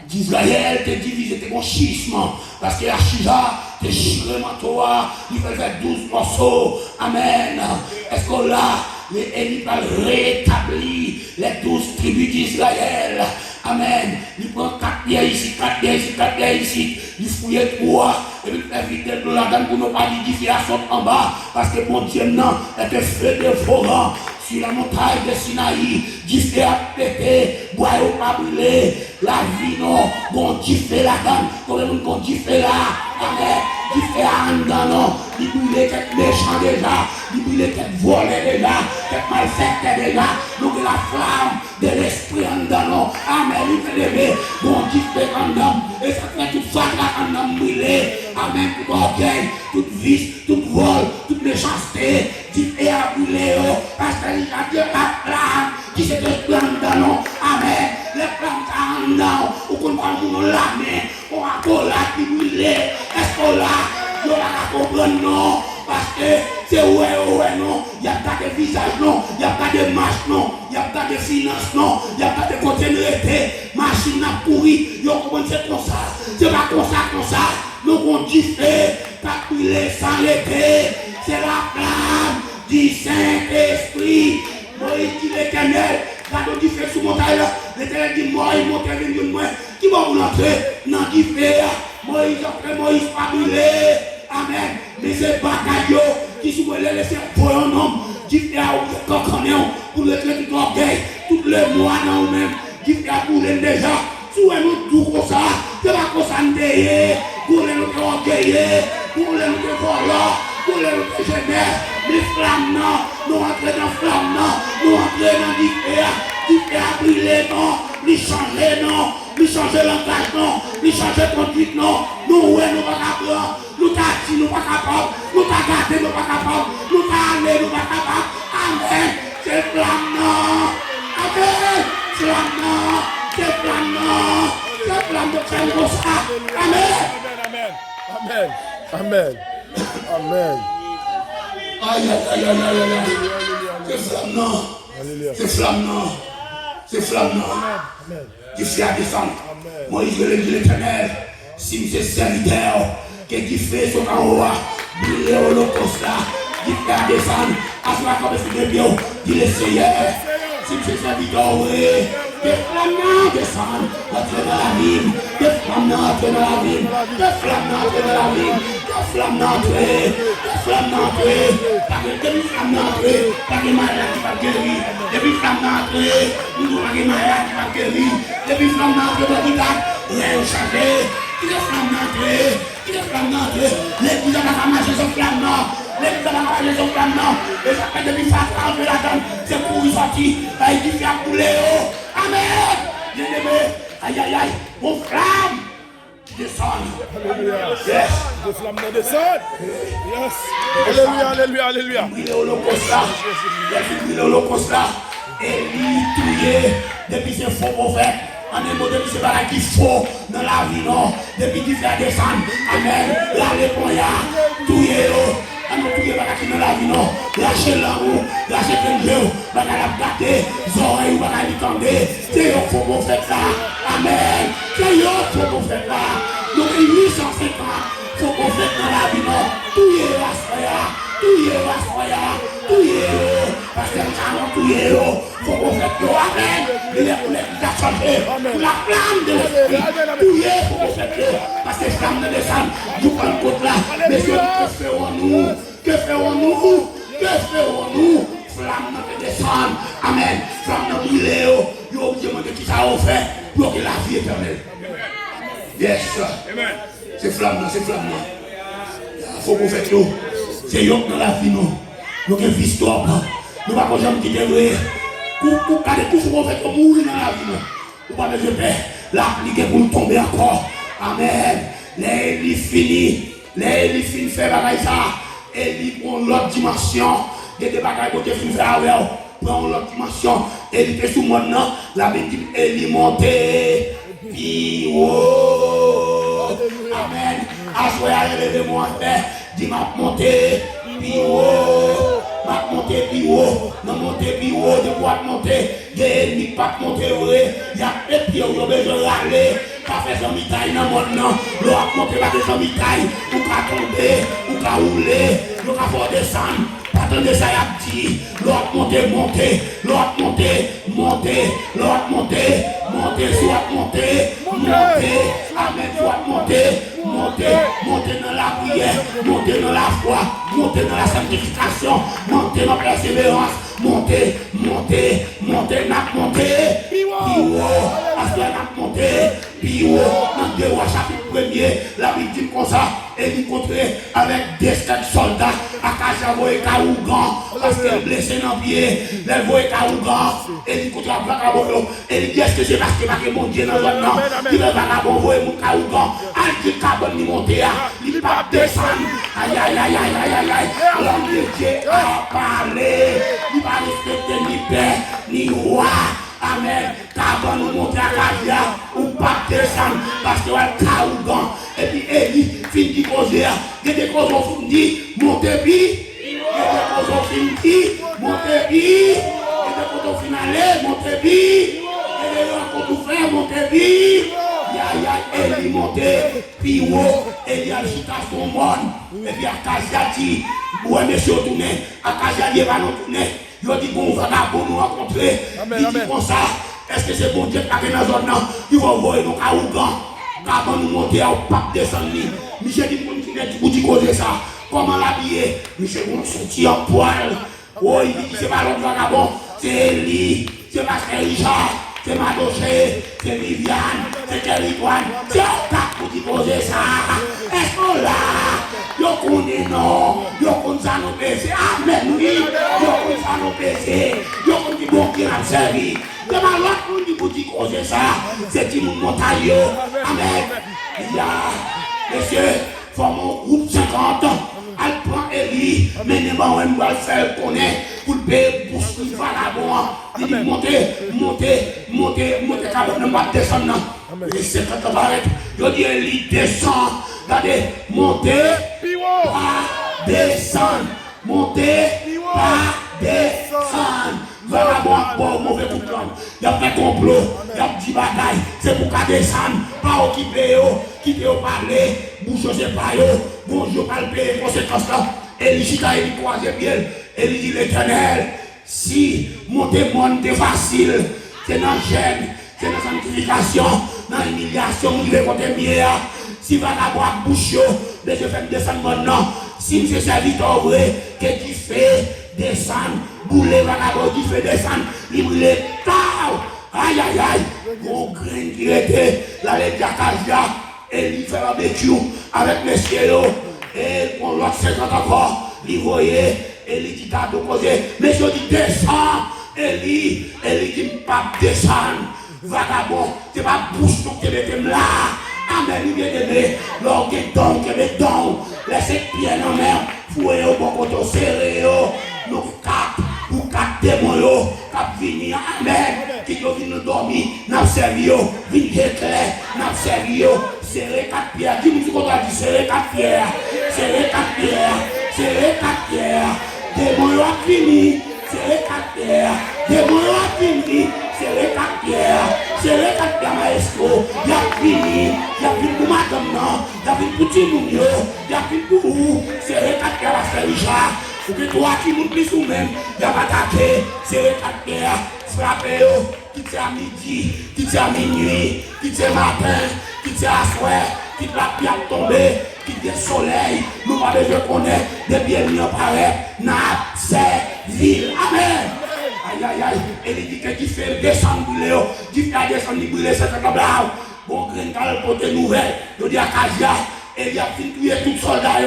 D'Israël t'es divisé, t'es mon schisme, parce que la chija, t'es chirement toi, il fait faire 12 morceaux, amen. Est-ce que là, il va rétablir les 12 tribus d'Israël, amen. Il prend 4 pieds ici, 4 pieds ici, 4 pieds ici, il fouille 3, et puis il fait vite de la donne pour ne pas l'édifier à son en bas, parce que mon Dieu, non, est un feu dévorant. Sur la montagne de Sinaï, Dieu fait à péter, bois au pas brûler, la vie non, bon Dieu fait la dame, comme le monde Dieu fait là, amen, Dieu fait à un non, il brûle quelques méchants déjà, il brûle quelques volets déjà, quelques malfaiteurs déjà, donc la flamme de l'esprit en dedans, amen, il fait lever, bon Dieu fait en dedans, et ça fait toute fois en dedans brûler, amen, tout orgueil, toute vice, tout vol, toute méchanceté, Dieu fait à brûler, parce que il a Dieu la flamme, qui se détruit en dedans, amen, les flammes en dedans, ou qu'on va nous lamer, on va coller qui brûler, est-ce qu'on l'a, on va comprendre non, parce que c'est ouais non, il n'y a pas de visage non, il n'y a pas de marche non, il n'y a pas de finance non, il n'y a pas de continuité, machine a pourri, il y a c'est comme ça, c'est pas comme ça, nous on dit fait, pas brûler sans l'été, c'est la flamme du Saint-Esprit, Moïse dit l'Éternel, quand on dit fait sous montagne là, l'Éternel dit moi, il monte avec moi, qui va vous entrer, non dit fait, Moïse pas brûler, amen, mais c'est bataille qui se voulait laisser pour un homme, qui fait à coconner pour le traiter tout orgueil, tout le mois dans nous-mêmes, qui fait à brûler déjà, sous un autre tout comme ça, c'est pas comme ça nous payer, pour les autres orgueillés, pour les autres volants, pour les autres jeunesse, les flammes non, nous entrer dans flammes non, nous entrer dans l'hiver, qui fait à brûler non, lui changer non, lui changer langage non, lui changer conduite non, nous ouais nous pas capables, nous t'as nous pas capables, nous t'as gardé nous pas capables, nous t'as allé nous pas capables, amen, c'est flamme non, amen, flamme non, c'est flamme non, c'est flamme de faire comme ça, amen, amen, amen, amen. Aïe, aïe, aïe, aïe, aïe, c'est flamme non, c'est flamme non, c'est flamme non, qui fait à descendre. Moïse veut dire l'Éternel, si c'est serviteur, qui fait son en haut, brûler l'holocauste là, qui fait à descendre, à ce moment comme c'est de bio, dit le Seigneur, si c'est serviteur, oui, des flammes non descendent, entrer dans la ville, des flammes non entrer dans la ville, des flammes non entrer dans la ville, des flammes non entrer, des flammes non entrer, parce que des flammes non entrer, parce que malade qui va guérir, des flammes non entrer, nous avons des malades qui va guérir, des flammes non entrer dans l'hôpital, rien changé, des flammes non entrer, des flammes non entrer, l'église n'a pas marché sans flamme non, Les gens dans la maison maintenant, et ça fait depuis ça, la donne, c'est pour y sortir, il dit qu'il a coulé. Amen. Bien-aimé, aïe aïe aïe, mon flamme descend. Yes. De flamme de descend. Yes. Alléluia, alléluia, alléluia. Il est l'holocauste là. Il est l'holocauste là. Et lui, touillé, depuis ses faux prophètes. En un mot, depuis ces bagages qui faux dans la vie, non. Depuis qu'il fait descendre. Amen. Là, les poignards, touillé. On nous touillé bagages dans la vie, non. Lâchez l'amour, lâchez le jeu. Bagages la gâter, les oreilles, bagages les tendre. C'est un faux prophète là. Amen. C'est un faux prophète là. Donc, 850 faux prophètes dans la vie, non. Touillé la soya. Touillé la soya. Touillé. Parce que nous allons touiller. Faut qu'on fasse yo. Amen. Il est changé. La flamme de l'esprit. Touillé. Faut qu'on fasse yo. Parce que la flamme de descendre. Nous prenons côte là. Messieurs, que ferons-nous? Que ferons-nous? Que ferons-nous? Flamme de descendre. Amen. Flamme de brûler. Yo, vous demandez qui ça a fait. Pour que la vie éternelle. Yes. C'est flamme, c'est flamme. Faut qu'on fasse yo. C'est yo dans la vie, non. Nous avons une histoire. Nous ne pouvons jamais quitter vrai. Pour garder tout ce qu'on fait pour mourir dans la vie. Nous ne pouvons pas l'appliquer pour nous tomber encore. Amen. Les il fini. Les il fini faire bagaille ça. Et il prend l'autre dimension. Des bagailles que tu fais avec. Prend l'autre dimension. Et il fait sous mon nom. La Bible dit il monte. Puis amen. Assoyez levez-moi. Dis m'a monter. Puis m'a monter puis non monter puis de quoi monter des ennemis pas monter vrai il y a des pieds où besoin aller pas faire son mitaille dans mon nom l'autre monter pas son mitaille ou pas tomber ou pas rouler ou pas faire descendre attendez ça y a dit l'autre monter l'autre monter l'autre monter soit monter amen soit monter dans la prière monter dans la foi monter dans la sanctification monter dans la persévérance monter n'a monter puis dans 2 Rois chapitre 1er la Bible dit comme ça et il rencontrait avec des soldats à Kajavo et Kaougan parce qu'elle blessé dans le pied elle voit Kaougan et il rencontre à Vagabond et il dit est-ce que c'est parce que mon Dieu dans le nom il va Vagabond voir mon Kaougan il dit Kabon ni monter il va descendre aïe aïe aïe aïe aïe aïe l'homme de Dieu a parlé il va respecter ni père ni roi. Amen. Kabon nous monter à Kavia ou pas descendre parce que elle Kaougan et puis Eli fin dit causer il y a des causes qui dit monter puis il y a des causes qui dit monter puis il y a des causes finales monter puis il y a des rencontres faire monter puis Eli monter puis Eli a chita son monde et puis Akazia dit ouais monsieur tourner Akazia dit va nous tourner. Il dit bon, vagabond nous rencontrer. Il dit comme ça. Est-ce que c'est bon Dieu qui est dans la zone? Il va voir nous à Ougan. Quand nous monter au pape descendre. Michel dit mon qui dit causer ça. Comment l'habiller? Michel on sorti en poil. Oh, il dit c'est pas l'autre vagabond. C'est Eli. C'est Pasteur Richard. C'est Madoché. C'est Viviane. C'est Kelly-Kwan. C'est un pape qui dit causer ça. Est-ce qu'on l'a? Yo connais non, yo connais ça nous baisser, amen oui, yo connais ça nous baisser, yo connais bon qui a servi. De ma l'autre monde qui vous dit causer ça, c'est qui nous montagne, amen. Il y a, monsieur, forme un groupe 50 ans, elle prend Eli, mais ne va pas le faire connaître pour le payer pour ce qu'il va là-bas. Il dit montez, car ne pas descendre. Et c'est quand on va arrêter, je dis Eli descend. Regardez, monter, pas descendre. Monter, pas descendre. Vagabond, bon, mauvais coup de langue. Il y a fait complot, il y a petit bataille. C'est pour qu'à descendre, pas occuper, quitter au parler, bouche c'est pas yo, bonjour, pas le payer, conséquence là. Et il chita, il croise bien, et il dit l'éternel, si monter monde est facile, c'est dans le gêne, c'est dans la sanctification, dans l'humiliation, il est côté mieux. Si vagabond à bouche, mais je fais descendre maintenant. Si monsieur serviteur vrai, que tu fais descendre, bouler vagabond qui fait descendre, il brûle tard. Aïe aïe aïe, mon grain qui était, la lettre d'Akazia, et il fait un barbecue avec messieurs, et pour l'autre 50 encore, il voyait, et il dit cadeau posé, mais je dis descends, et il dit pas descendre, vagabond, c'est pas bouche que tu mettez là. Amen, bien aimé, l'or qui donne, qui met don, laissez pieds en mer, fouez au bon côté serré, nous quatre démons, qui viennent, amen, qui viennent dormir, nous servons, viennent éclairer, nous servons, serrez quatre pierres, dis-nous ce qu'on a dit, serrez quatre pierres, serrez quatre pierres, serrez quatre pierres, démons ont fini, serrez quatre pierres, démons ont fini, serrez quatre pierres, serrez quatre pierres, maestro, il y a fini pour madame, non, il y a fini pour petit monde, il y a fini pour vous, serrez quatre pierres, la Saint-Richard, ou que toi qui monte plus ou même, il y a attaqué, serrez quatre pierres, frappez, quittez à midi, quittez à minuit, quittez matin, quittez à soir, quittez la pierre tombée, quittez le soleil, nous pas besoin de connaître, des biens mis en paraît, n'a c'est ville, amen. Aïe aïe aïe, et il dit que qui fait descendre brûler, qui fait descendre brûler, c'est un blanc. Bon, grain cal côté nouvelle, il dit à Kazia, et il a fini de tuer tout soldat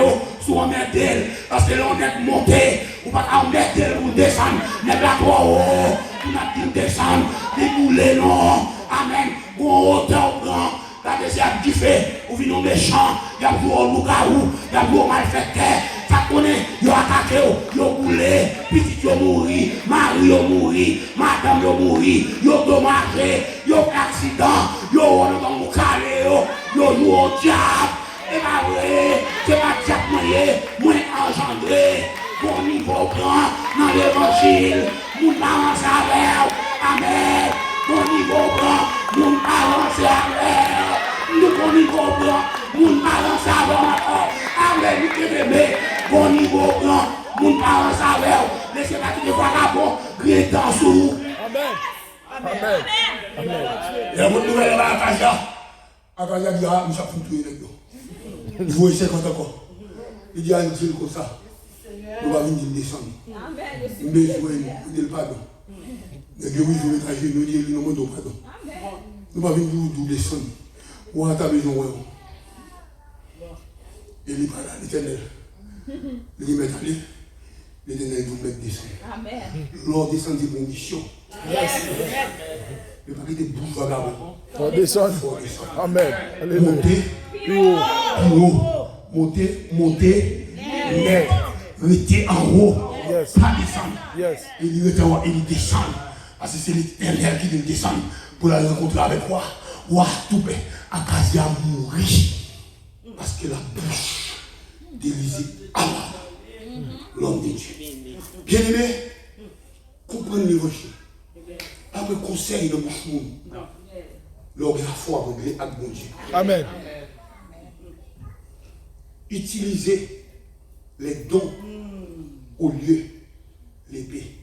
sur un mètre d'elle, parce que l'on est monté, ou pas qu'à mettre d'elle pour descendre, mais là trop haut, on a dit descendre, débouler non, amen, bon hauteur grand. La deuxième qui fait, ou vient méchant, il y a pour au loup-garou, il y a pour au malfaiteur, ça connaît, il a attaqué, il a boulé, petit il a mouru, mari a mouru, madame a mouru, il a dommagé, il a accident, il a dans mon calé, il a joué au diable, et pas vrai, c'est pas diable moyen, moins engendré, bon niveau grand, dans l'évangile, mon parents savent, amen, bon niveau grand, mon parents savent. Nous bon niveau blanc, mon parent savait encore. Amen, nous te aimons. Bon niveau blanc, mon parent savait. Laissez pas que les vagabonds crient dans sous. Amen. Amen. Amen. Et la bonne nouvelle est là, Akasia. Akasia dit, ah, nous sommes tous les deux. Il faut essayer quand encore. Il dit, ah, il dit comme ça. Nous allons venir descendre. Nous besoin de pardon. Mais Dieu, oui, je vais traiter, nous disons, nous demandons pardon. Nous allons venir descendre. Ou à ta maison, il est pas là, l'éternel. Il met aller, l'éternel vous met descendre. Amen. Lors descendre pour mission. Le paquet de bouches vagabonds. Faut descendre. Amen. Monter, plus haut. Monter, net. Rester en haut. Yes. Pas descendre. Yes. Il est en haut, il descend. Parce que c'est l'éternel qui veut descendre pour la rencontrer avec moi. Ouah, tout fait. Akasia mourit parce que la bouche d'Élisée Allah, l'homme de Dieu. Bien aimé, comprenez l'évangile. Après conseil de bouche monde, l'homme a la foi réglée avec bon Dieu. Amen. Utilisez les dons au lieu l'épée.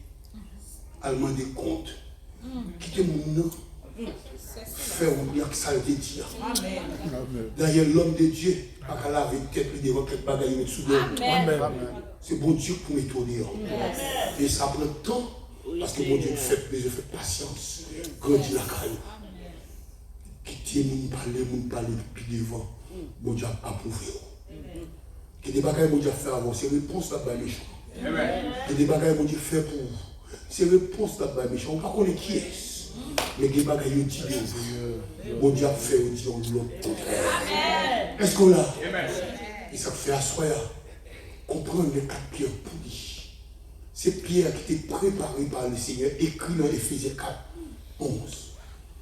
Allemand des comptes. Quittez mon nom. Faire oublier que ça a été dit. D'ailleurs, l'homme de Dieu, pas laver tête devant quelque bagaille mettre sous l'homme. C'est bon Dieu pour m'étonner. Et ça prend temps, parce que bon Dieu fait besoin de patience. Grandit la caille. Quittez mon parler, puis devant. Bon Dieu a approuvé. Que des bagailles bon Dieu fait avant, c'est réponse là-bas méchant. Que des bagailles bon Dieu fait pour vous. C'est réponse là-bas méchant. On ne connaît pas qui est. Mais les bagages dit bon Dieu a fait l'autre. Est-ce qu'on l'a? Et ça fait asseoir, comprendre les 4 pierres polies. Ces pierres qui étaient préparées par le Seigneur, écrit dans Éphésiens 4, 11.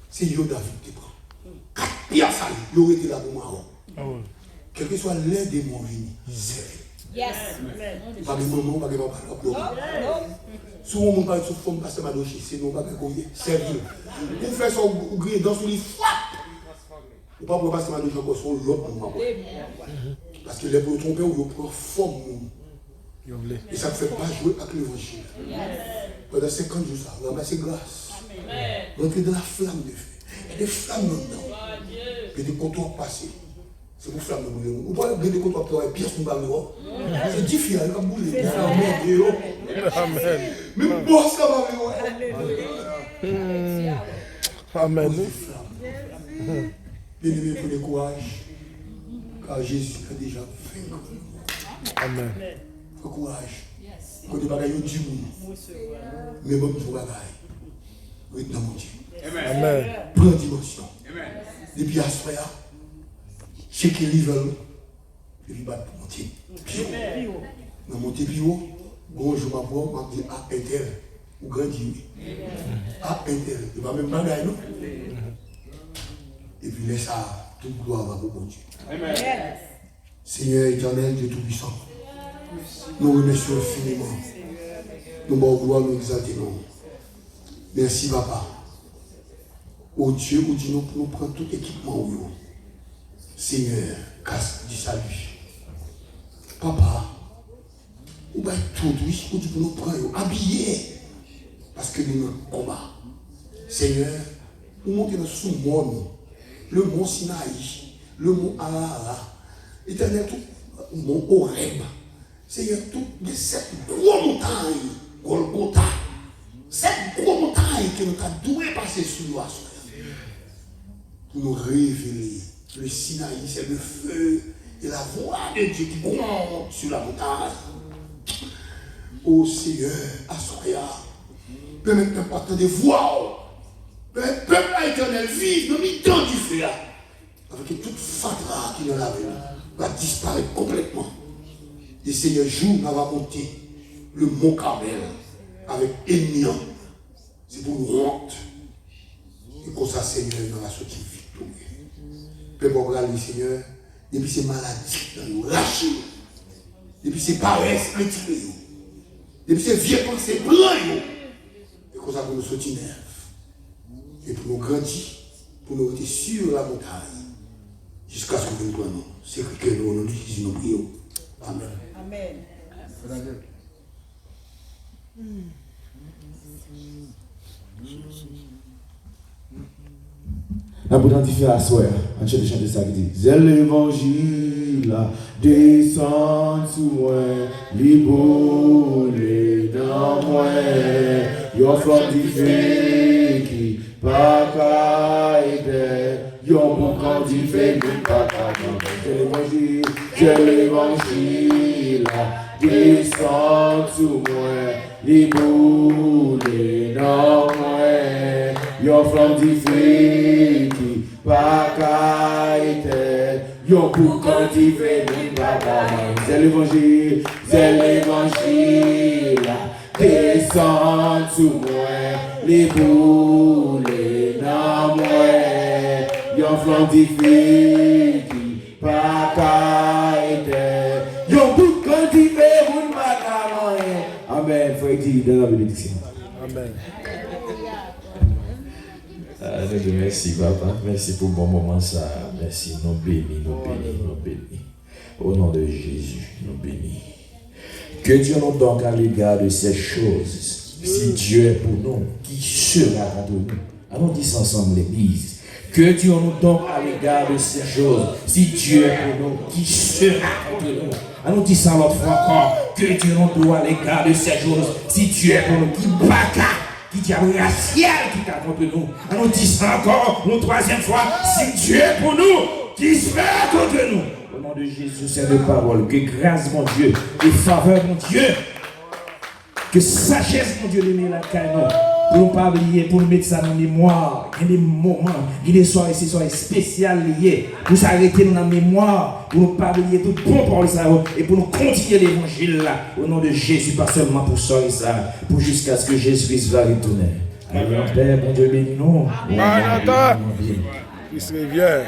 C'est Yo David qui prend. 4 pierres sales, il aurait été là pour moi. Quel que soit l'aide des mots venus, c'est yes. Pas de maman, pas de papa, pas de souvent, on parle de ce forme parce que Madochi, c'est non pas de courrier, c'est ville. Vous faites son gré dans son lit, frappe. Ou pas pour passer Madochi encore sur l'autre moment. Parce que les pour tromper, on prend forme. Et ça ne fait pas jouer avec l'évangile. Pendant 50 jours, ça, ramasser grâce. Rentrer dans la flamme de feu. Il y a des flammes dedans. Il y a des comptoirs passés. C'est pour flamme de brûler. Vous voyez des comptoirs pour pièces pour barrer. C'est difficile, il y a bouler. Amen. Mais bon, ça va bien. Amen. Bien-aimé, pour le courage. Car Jésus a déjà fait. Amen. courage. Quand tu bagailles, tu dis, mais bon, tu bagailles. Oui, dans mon Dieu. Amen. Prends dimension. Depuis à ce moment-là, c'est qu'il y va, et puis va monter. Dans monter plus haut, bonjour, ma voix, m'a dit à Intel, ou grandir. À Intel, il va même bagaille, non? Et puis laisse ça, toute gloire va pour mon Dieu. Amen. Seigneur éternel, Dieu Tout-Puissant, nous remercions infiniment. Nous allons gloire, nous exaltons. Merci, Papa. Oh Dieu, vous dites nous pour nous prendre tout équipement. Seigneur, casse du salut. Papa, vous va tout, oui, vous dites pour nous prendre, habiller. Parce que nous sommes en combat. Seigneur, vous montez dans ce monde, le mont Sinaï, le mont Arara, éternel, tout le mont Horeb. Seigneur, toutes ces gros montagnes, Golgotha, cette gros montagne que nous avons doué passer sous nous, pour nous révéler. Le Sinaï, c'est le feu et la voix de Dieu qui monte sur la montagne. Oh Seigneur, Assoya, permette d'importer des voix. Permette le peuple éternel vivre dans le temps du feu. Avec toute fatra qui nous l'a vu, va disparaître complètement. Et Seigneur, jour, nous va monter le mont Carmel avec Émian. C'est pour nous honte. Et comme ça, Seigneur, nous va sortir victorieux. Peuple regarde, Seigneur, depuis ces maladies, nous lâcher. Depuis ces paresses, retirées. Depuis ces vieux pensées, blancs. Et comme ça, pour nous sortir neuf. Et pour nous grandir, pour nous rester sur la montagne. Jusqu'à ce que nous prenions. C'est que nous nous prions. Amen. Amen. La pour identifier à soi, on chante chanter ça qui dit c'est l'évangile, descend sous moi, libéré dans moi, yon flot d'ifé qui pas qu'à aider, yon boucan d'ifé qui pas qu'à aider. C'est l'évangile, descend sous moi, libéré dans moi, yon flot d'ifé qui pas qu'à aider, yon boucan d'ifé qui pas qu'à aider. C'est l'évangile, descend sous moi, les boules dans moi, yon flanc d'ifé qui pas qu'à aider, yon boucan d'ifé qui pas qu'à aider. Amen. Faut dire dans la bénédiction. Amen. Merci papa, merci pour le bon moment ça, merci, nous bénis, nous bénis, nous bénis. Au nom de Jésus, nous bénis. Que Dieu nous donne à l'égard de ces choses. Si Dieu est pour nous, qui sera contre nous? Allons dire ensemble l'église. Que Dieu nous donne à l'égard de ces choses. Si Dieu est pour nous, qui sera contre nous? Allons dire ça l'autre fois encore. Que Dieu nous donne à l'égard de ces choses. Si Dieu est pour nous, qui baka, qui diable racial qui est contre nous. Allons dire ça encore une troisième fois. Si Dieu est pour nous, qui sera contre nous? Au nom de Jésus, c'est de parole. Que grâce, mon Dieu, que faveur, mon Dieu, que sagesse, mon Dieu, de la canon. Pour ne pas oublier, pour nous mettre ça dans la mémoire. Il y a des moments, il y a des soirées, ces soirées spéciales liées. Pour s'arrêter dans la mémoire. Pour ne pas oublier tout bon pour ça. Et pour nous continuer l'évangile là. Au nom de Jésus, pas seulement pour ça et ça. Pour jusqu'à ce que Jésus-Christ va retourner. Amen. Père, mon Dieu, bénis-nous. Maranatha. Il se revient.